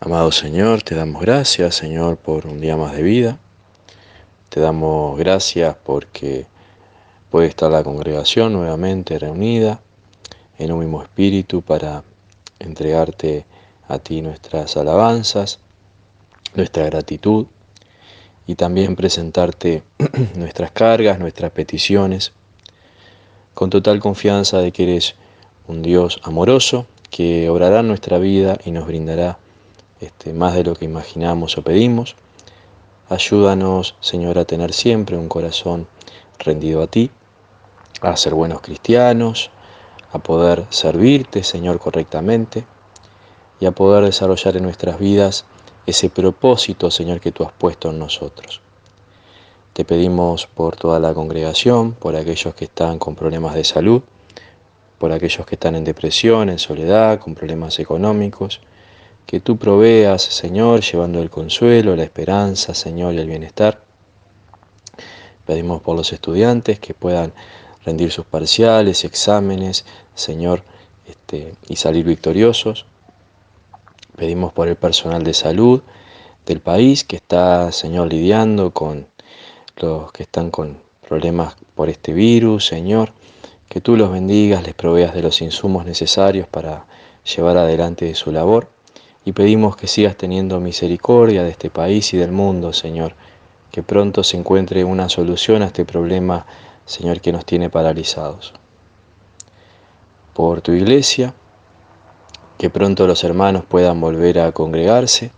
Amado Señor, te damos gracias, Señor, por un día más de vida. Te damos gracias porque puede estar la congregación nuevamente reunida en un mismo espíritu para entregarte a ti nuestras alabanzas, nuestra gratitud y también presentarte nuestras cargas, nuestras peticiones, con total confianza de que eres un Dios amoroso que obrará en nuestra vida y nos brindará más de lo que imaginamos o pedimos. Ayúdanos, Señor, a tener siempre un corazón rendido a ti, a ser buenos cristianos, a poder servirte, Señor, correctamente y a poder desarrollar en nuestras vidas ese propósito, Señor, que tú has puesto en nosotros. Te pedimos por toda la congregación, por aquellos que están con problemas de salud, por aquellos que están en depresión, en soledad, con problemas económicos, que tú proveas, Señor, llevando el consuelo, la esperanza, Señor, y el bienestar. Pedimos por los estudiantes que puedan rendir sus parciales, exámenes, Señor, y salir victoriosos. Pedimos por el personal de salud del país que está, Señor, lidiando con los que están con problemas por este virus, Señor, que tú los bendigas, les proveas de los insumos necesarios para llevar adelante su labor. Y pedimos que sigas teniendo misericordia de este país y del mundo, Señor, que pronto se encuentre una solución a este problema, Señor, que nos tiene paralizados. Por tu iglesia, que pronto los hermanos puedan volver a congregarse,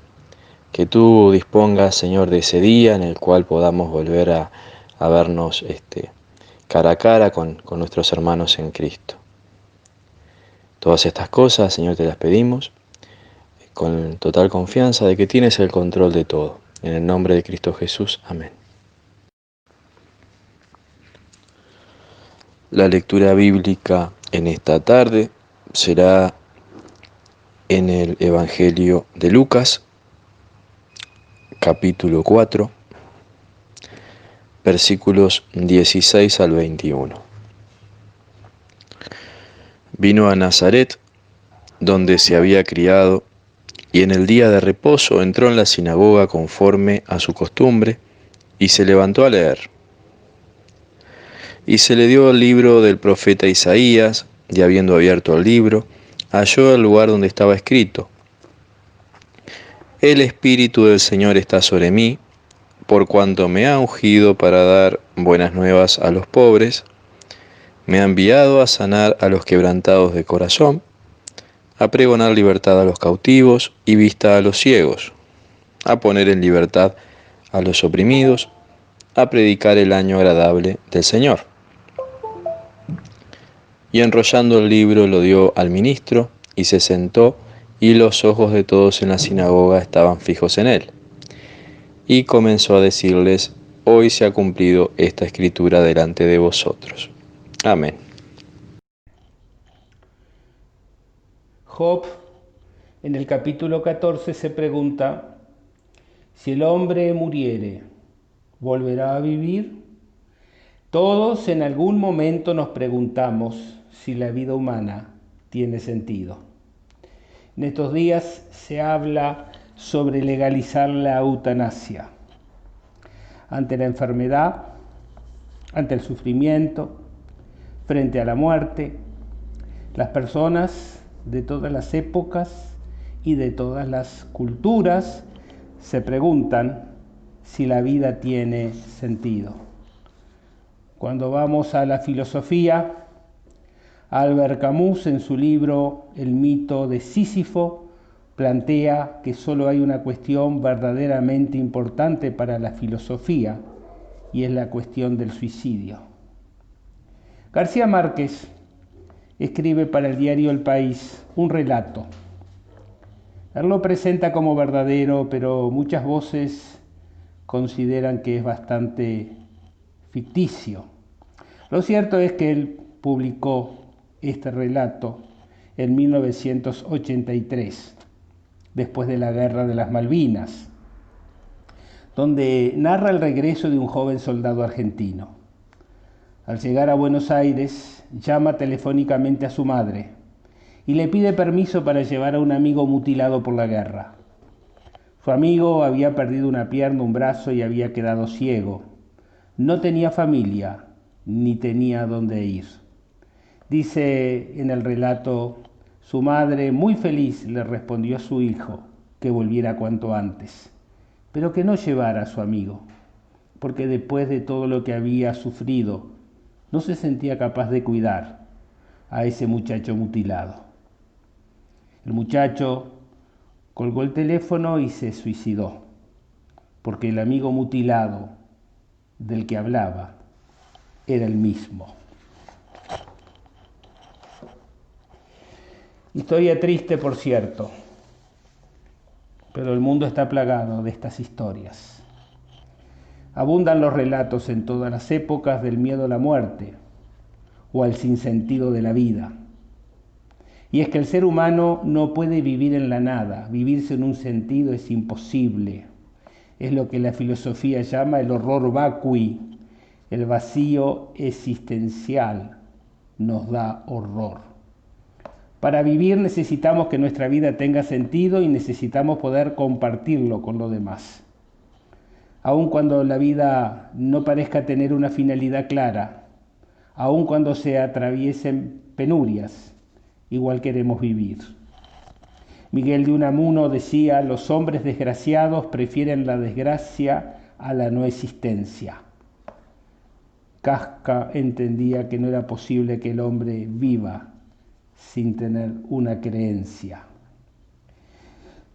que tú dispongas, Señor, de ese día en el cual podamos volver a vernos cara a cara con nuestros hermanos en Cristo. Todas estas cosas, Señor, te las pedimos con total confianza de que tienes el control de todo. En el nombre de Cristo Jesús. Amén. La lectura bíblica en esta tarde será en el Evangelio de Lucas, capítulo 4, versículos 16 al 21. Vino a Nazaret, donde se había criado, y en el día de reposo entró en la sinagoga conforme a su costumbre, y se levantó a leer. Y se le dio el libro del profeta Isaías, y habiendo abierto el libro, halló el lugar donde estaba escrito: El Espíritu del Señor está sobre mí, por cuanto me ha ungido para dar buenas nuevas a los pobres, me ha enviado a sanar a los quebrantados de corazón, a pregonar libertad a los cautivos y vista a los ciegos, a poner en libertad a los oprimidos, a predicar el año agradable del Señor. Y enrollando el libro lo dio al ministro, y se sentó, y los ojos de todos en la sinagoga estaban fijos en él. Y comenzó a decirles: Hoy se ha cumplido esta escritura delante de vosotros. Amén. Job, en el capítulo 14, se pregunta: si el hombre muriere, ¿volverá a vivir? Todos en algún momento nos preguntamos si la vida humana tiene sentido. En estos días se habla sobre legalizar la eutanasia. Ante la enfermedad, ante el sufrimiento, frente a la muerte, las personas de todas las épocas y de todas las culturas se preguntan si la vida tiene sentido. Cuando vamos a la filosofía, Albert Camus, en su libro El mito de Sísifo, plantea que solo hay una cuestión verdaderamente importante para la filosofía, y es la cuestión del suicidio. García Márquez escribe para el diario El País un relato. Él lo presenta como verdadero, pero muchas voces consideran que es bastante ficticio. Lo cierto es que él publicó este relato en 1983, después de la Guerra de las Malvinas, donde narra el regreso de un joven soldado argentino. Al llegar a Buenos Aires, llama telefónicamente a su madre y le pide permiso para llevar a un amigo mutilado por la guerra. Su amigo había perdido una pierna, un brazo y había quedado ciego. No tenía familia, ni tenía dónde ir. Dice en el relato, su madre, muy feliz, le respondió a su hijo que volviera cuanto antes, pero que no llevara a su amigo, porque después de todo lo que había sufrido, no se sentía capaz de cuidar a ese muchacho mutilado. El muchacho colgó el teléfono y se suicidó, porque el amigo mutilado del que hablaba era el mismo. Historia triste, por cierto, pero el mundo está plagado de estas historias. Abundan los relatos en todas las épocas del miedo a la muerte o al sinsentido de la vida. Y es que el ser humano no puede vivir en la nada, vivirse en un sentido es imposible. Es lo que la filosofía llama el horror vacui, el vacío existencial nos da horror. Para vivir necesitamos que nuestra vida tenga sentido y necesitamos poder compartirlo con los demás. Aun cuando la vida no parezca tener una finalidad clara, aun cuando se atraviesen penurias, igual queremos vivir. Miguel de Unamuno decía, los hombres desgraciados prefieren la desgracia a la no existencia. Kafka entendía que no era posible que el hombre viva sin tener una creencia.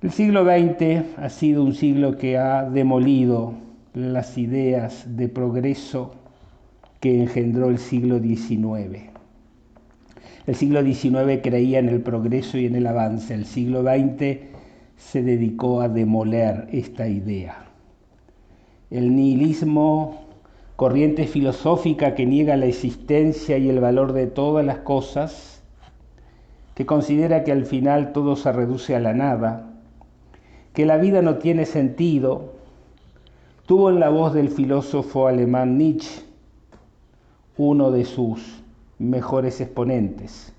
El siglo XX ha sido un siglo que ha demolido las ideas de progreso que engendró el siglo XIX. El siglo XIX creía en el progreso y en el avance. El siglo XX se dedicó a demoler esta idea. El nihilismo, corriente filosófica que niega la existencia y el valor de todas las cosas, que considera que al final todo se reduce a la nada, que la vida no tiene sentido, tuvo en la voz del filósofo alemán Nietzsche uno de sus mejores exponentes.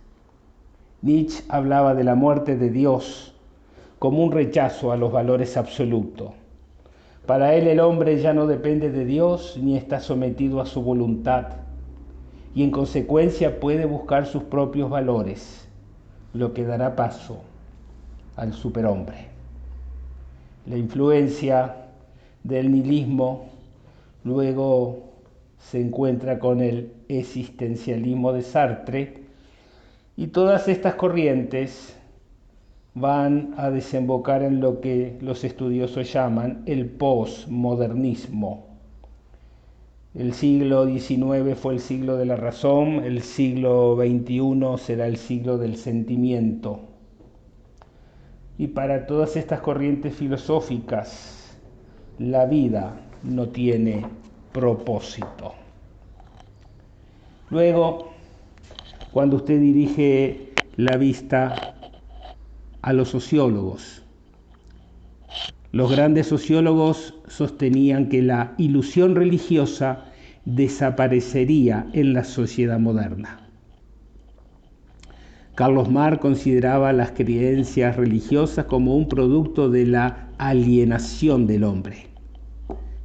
Nietzsche hablaba de la muerte de Dios como un rechazo a los valores absolutos. Para él el hombre ya no depende de Dios ni está sometido a su voluntad y en consecuencia puede buscar sus propios valores, lo que dará paso al superhombre. La influencia del nihilismo luego se encuentra con el existencialismo de Sartre y todas estas corrientes van a desembocar en lo que los estudiosos llaman el posmodernismo. El siglo XIX fue el siglo de la razón, el siglo XXI será el siglo del sentimiento. Y para todas estas corrientes filosóficas, la vida no tiene propósito. Luego, cuando usted dirige la vista a los sociólogos, los grandes sociólogos sostenían que la ilusión religiosa desaparecería en la sociedad moderna. Carlos Marx consideraba las creencias religiosas como un producto de la alienación del hombre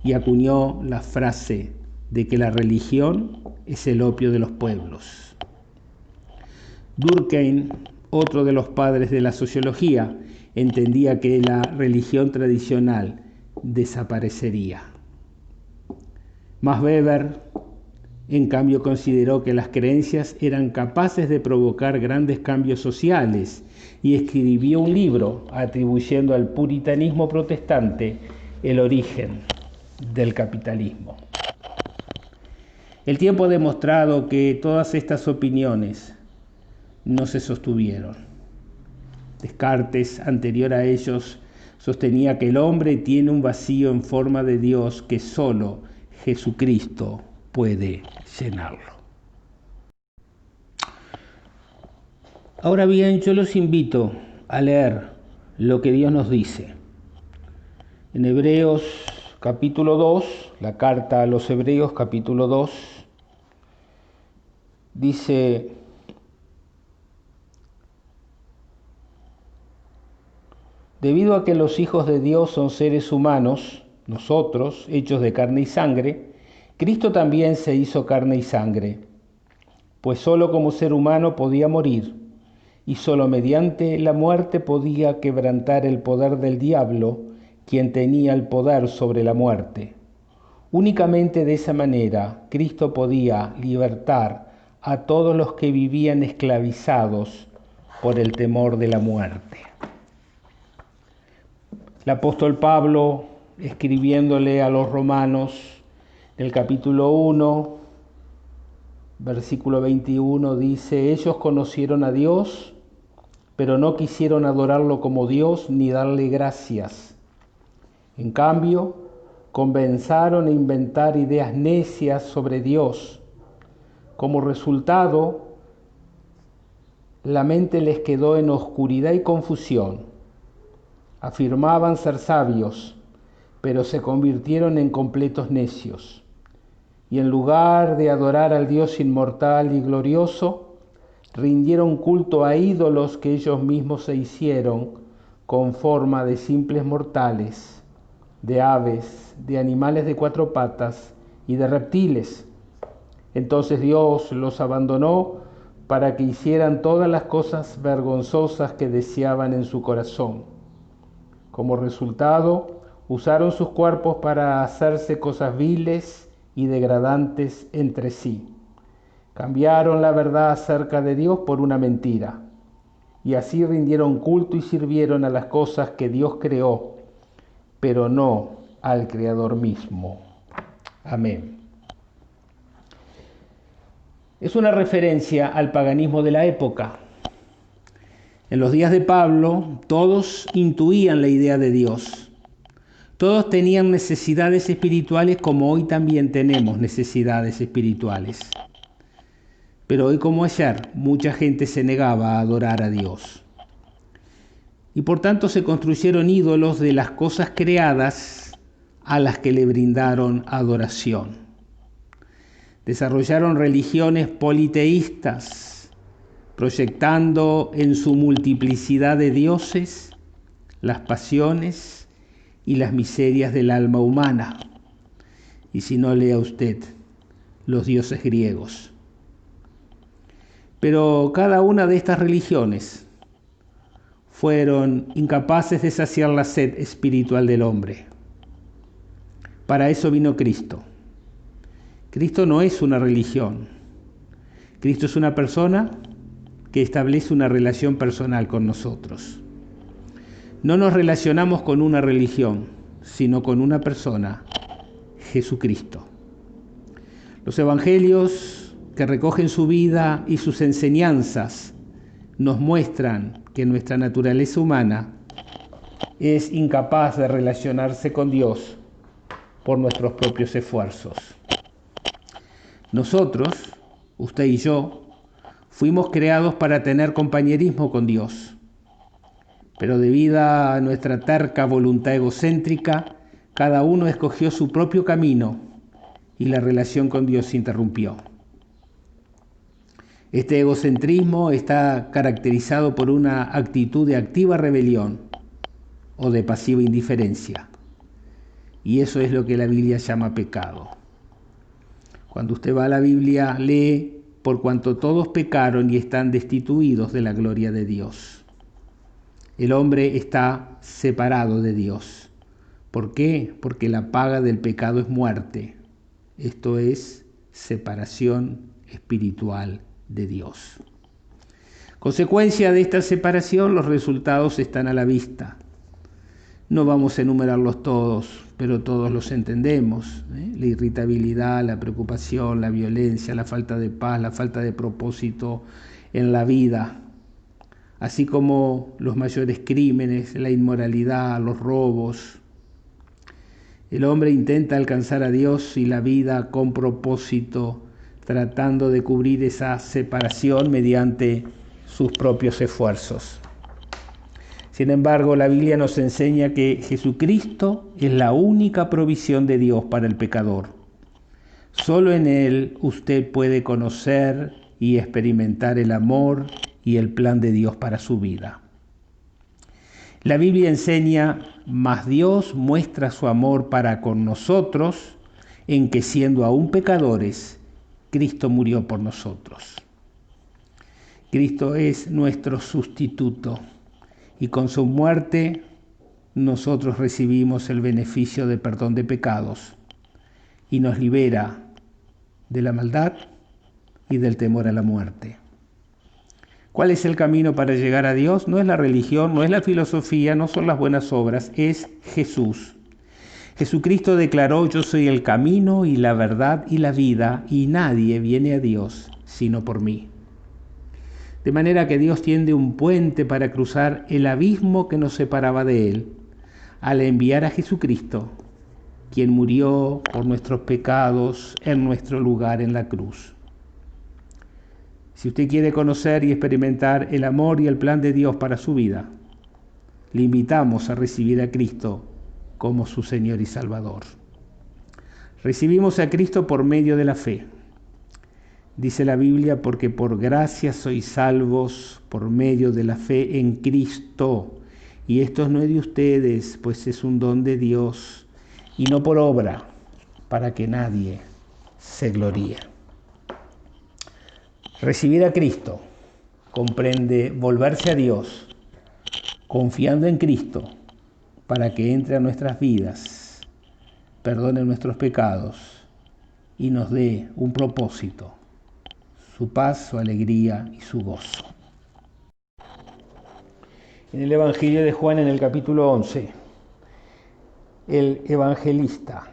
y acuñó la frase de que la religión es el opio de los pueblos. Durkheim, otro de los padres de la sociología, entendía que la religión tradicional desaparecería. Max Weber, en cambio, consideró que las creencias eran capaces de provocar grandes cambios sociales y escribió un libro atribuyendo al puritanismo protestante el origen del capitalismo. El tiempo ha demostrado que todas estas opiniones no se sostuvieron. Descartes, anterior a ellos, sostenía que el hombre tiene un vacío en forma de Dios que solo Jesucristo puede llenarlo. Ahora bien, yo los invito a leer lo que Dios nos dice. En Hebreos capítulo 2, la carta a los Hebreos capítulo 2, dice: Debido a que los hijos de Dios son seres humanos, nosotros, hechos de carne y sangre, Cristo también se hizo carne y sangre, pues solo como ser humano podía morir, y solo mediante la muerte podía quebrantar el poder del diablo, quien tenía el poder sobre la muerte. Únicamente de esa manera Cristo podía libertar a todos los que vivían esclavizados por el temor de la muerte. El apóstol Pablo, escribiéndole a los romanos, en el capítulo 1, versículo 21, dice: ellos conocieron a Dios, pero no quisieron adorarlo como Dios ni darle gracias. En cambio, comenzaron a inventar ideas necias sobre Dios. Como resultado, la mente les quedó en oscuridad y confusión. Afirmaban ser sabios, pero se convirtieron en completos necios. Y en lugar de adorar al Dios inmortal y glorioso, rindieron culto a ídolos que ellos mismos se hicieron con forma de simples mortales, de aves, de animales de cuatro patas y de reptiles. Entonces Dios los abandonó para que hicieran todas las cosas vergonzosas que deseaban en su corazón. Como resultado, usaron sus cuerpos para hacerse cosas viles y degradantes entre sí. Cambiaron la verdad acerca de Dios por una mentira, y así rindieron culto y sirvieron a las cosas que Dios creó, pero no al Creador mismo. Amén. Es una referencia al paganismo de la época. En los días de Pablo, todos intuían la idea de Dios. Todos tenían necesidades espirituales como hoy también tenemos necesidades espirituales. Pero hoy como ayer, mucha gente se negaba a adorar a Dios. Y por tanto se construyeron ídolos de las cosas creadas a las que le brindaron adoración. Desarrollaron religiones politeístas, proyectando en su multiplicidad de dioses las pasiones y las miserias del alma humana. Y si no, lea usted los dioses griegos. Pero cada una de estas religiones fueron incapaces de saciar la sed espiritual del hombre. Para eso vino Cristo. Cristo no es una religión. Cristo es una persona que establece una relación personal con nosotros. No nos relacionamos con una religión, sino con una persona, Jesucristo. Los evangelios que recogen su vida y sus enseñanzas nos muestran que nuestra naturaleza humana es incapaz de relacionarse con Dios por nuestros propios esfuerzos. Nosotros, usted y yo, fuimos creados para tener compañerismo con Dios, pero debido a nuestra terca voluntad egocéntrica, cada uno escogió su propio camino y la relación con Dios se interrumpió. Este egocentrismo está caracterizado por una actitud de activa rebelión o de pasiva indiferencia, y eso es lo que la Biblia llama pecado. Cuando usted va a la Biblia, lee: por cuanto todos pecaron y están destituidos de la gloria de Dios. El hombre está separado de Dios. ¿Por qué? Porque la paga del pecado es muerte. Esto es separación espiritual de Dios. Consecuencia de esta separación, los resultados están a la vista. No vamos a enumerarlos todos, pero todos los entendemos. La irritabilidad, la preocupación, la violencia, la falta de paz, la falta de propósito en la vida, así como los mayores crímenes, la inmoralidad, los robos. El hombre intenta alcanzar a Dios y la vida con propósito, tratando de cubrir esa separación mediante sus propios esfuerzos. Sin embargo, la Biblia nos enseña que Jesucristo es la única provisión de Dios para el pecador. Solo en Él usted puede conocer y experimentar el amor y el plan de Dios para su vida. La Biblia enseña, mas Dios muestra su amor para con nosotros en que siendo aún pecadores, Cristo murió por nosotros. Cristo es nuestro sustituto y con su muerte nosotros recibimos el beneficio de perdón de pecados y nos libera de la maldad y del temor a la muerte. ¿Cuál es el camino para llegar a Dios? No es la religión, no es la filosofía, no son las buenas obras, es Jesús. Jesucristo declaró: yo soy el camino y la verdad y la vida, y nadie viene a Dios sino por mí. De manera que Dios tiende un puente para cruzar el abismo que nos separaba de Él, al enviar a Jesucristo, quien murió por nuestros pecados en nuestro lugar en la cruz. Si usted quiere conocer y experimentar el amor y el plan de Dios para su vida, le invitamos a recibir a Cristo como su Señor y Salvador. Recibimos a Cristo por medio de la fe. Dice la Biblia, porque por gracia sois salvos por medio de la fe en Cristo. Y esto no es de ustedes, pues es un don de Dios, y no por obra, para que nadie se gloríe. Recibir a Cristo comprende volverse a Dios, confiando en Cristo, para que entre a nuestras vidas, perdone nuestros pecados y nos dé un propósito, su paz, su alegría y su gozo. En el Evangelio de Juan, en el capítulo 11, el evangelista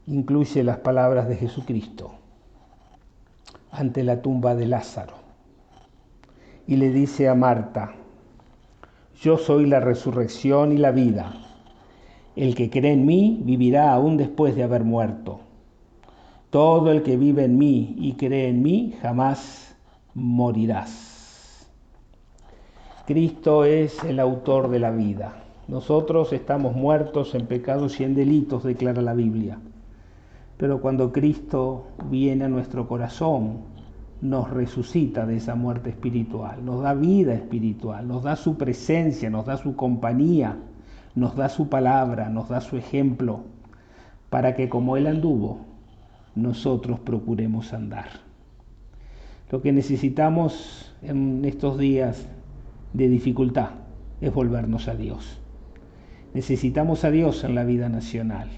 incluye las palabras de Jesucristo ante la tumba de Lázaro y le dice a Marta: yo soy la resurrección y la vida. El que cree en mí vivirá aún después de haber muerto. Todo el que vive en mí y cree en mí jamás morirás. Cristo es el autor de la vida. Nosotros estamos muertos en pecados y en delitos, declara la Biblia. Pero cuando Cristo viene a nuestro corazón, nos resucita de esa muerte espiritual, nos da vida espiritual, nos da su presencia, nos da su compañía, nos da su palabra, nos da su ejemplo, para que como Él anduvo, nosotros procuremos andar. Lo que necesitamos en estos días de dificultad es volvernos a Dios. Necesitamos a Dios en la vida nacional.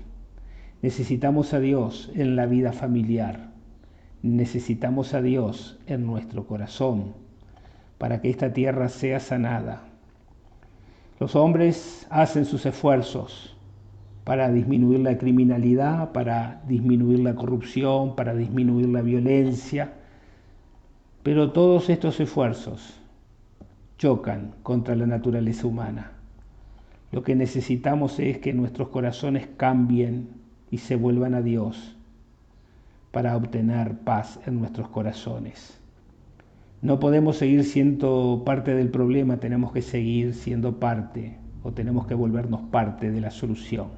Necesitamos a Dios en la vida familiar. Necesitamos a Dios en nuestro corazón para que esta tierra sea sanada. Los hombres hacen sus esfuerzos para disminuir la criminalidad, para disminuir la corrupción, para disminuir la violencia, pero todos estos esfuerzos chocan contra la naturaleza humana. Lo que necesitamos es que nuestros corazones cambien y se vuelvan a Dios para obtener paz en nuestros corazones. No podemos seguir siendo parte del problema, tenemos que seguir siendo parte, o tenemos que volvernos parte de la solución.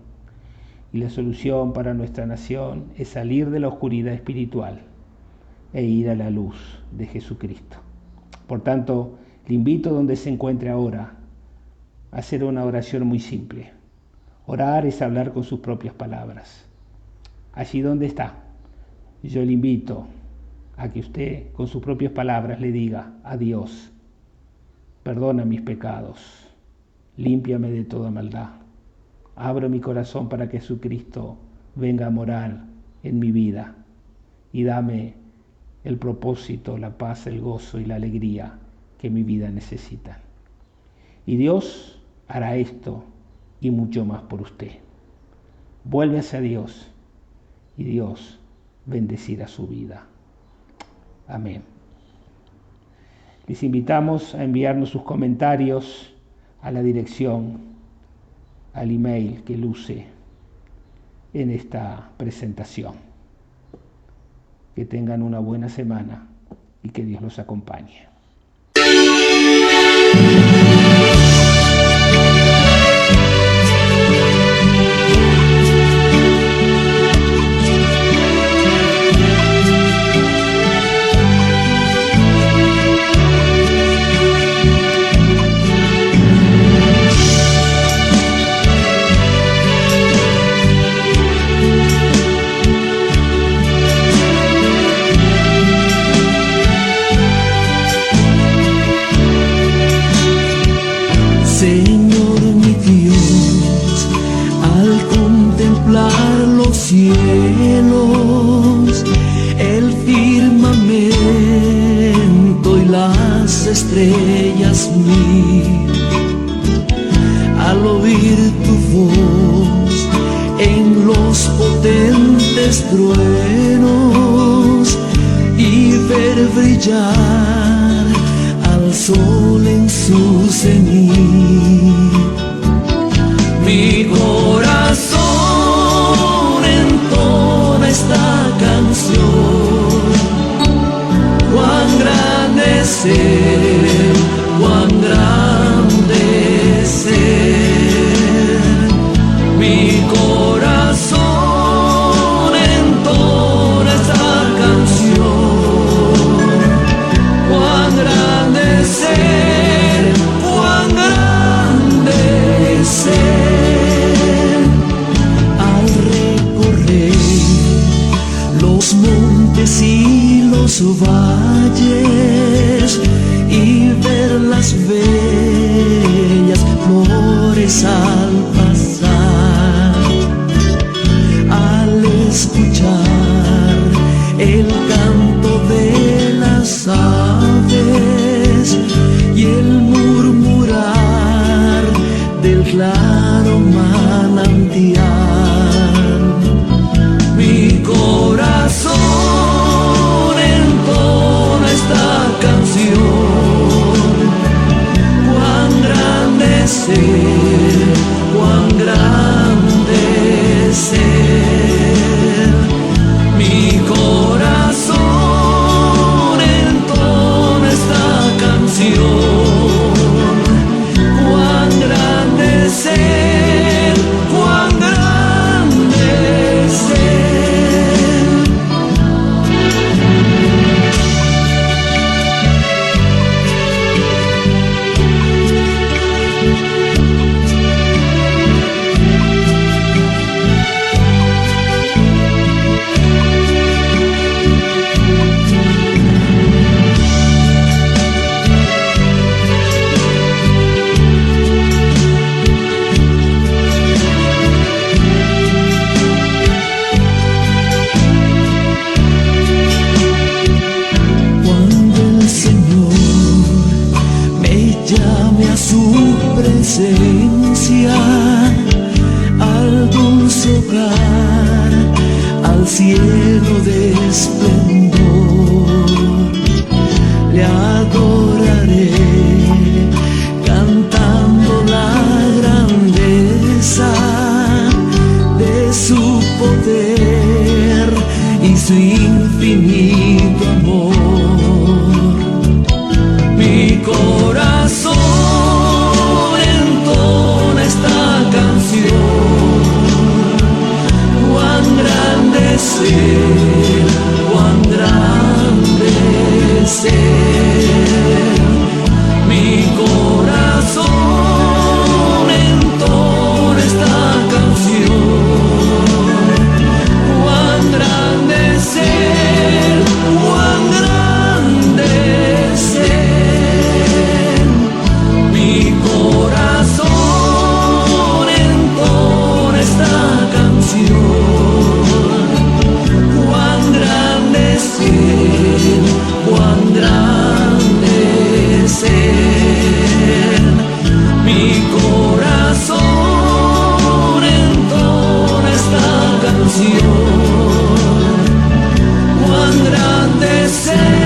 Y la solución para nuestra nación es salir de la oscuridad espiritual e ir a la luz de Jesucristo. Por tanto, le invito donde se encuentre ahora a hacer una oración muy simple. Orar es hablar con sus propias palabras. Allí donde está, yo le invito a que usted con sus propias palabras le diga a Dios: perdona mis pecados, límpiame de toda maldad, abro mi corazón para que Jesucristo venga a morar en mi vida y dame el propósito, la paz, el gozo y la alegría que mi vida necesita. Y Dios hará esto y mucho más por usted. Vuélvase a Dios y Dios bendecirá su vida. Amén. Les invitamos a enviarnos sus comentarios a la dirección, al email que luce en esta presentación. Que tengan una buena semana y que Dios los acompañe. los cielos, el firmamento y las estrellas mil. Al oír tu voz en los potentes truenos y ver brillar al sol en su cenit, mi corazón entona esta canción. Cuán grande es Él, cuán grande es Él. Mi corazón entona esta canción. Cuán grande es Él, cuán grande es Él. Al recorrer los montes y los valles y ver las bellas flores al pasar, al escuchar el canto de las aves y el murmurar del claro manantial, mi corazón entona esta canción. Cuán grande es Él, cuán grande es Él. Mi corazón entona esta canción. Cuán grande es Él, cuán grande es Él. Cuando el Señor me llame a su presencia, al dulce hogar, al cielo de esplendor, le adoraré cantando la grandeza de su poder y su infinito amor. Mi corazón entona esta canción. Cuán grande es Él, cuán grande es Él. Mi corazón entona esta canción. Cuán grande es Él, cuán grande es Él. Mi corazón entona esta canción. Cuán grande es Él, cuán grande es Él. Mi corazón entona esta canción. Cuán grande es Él.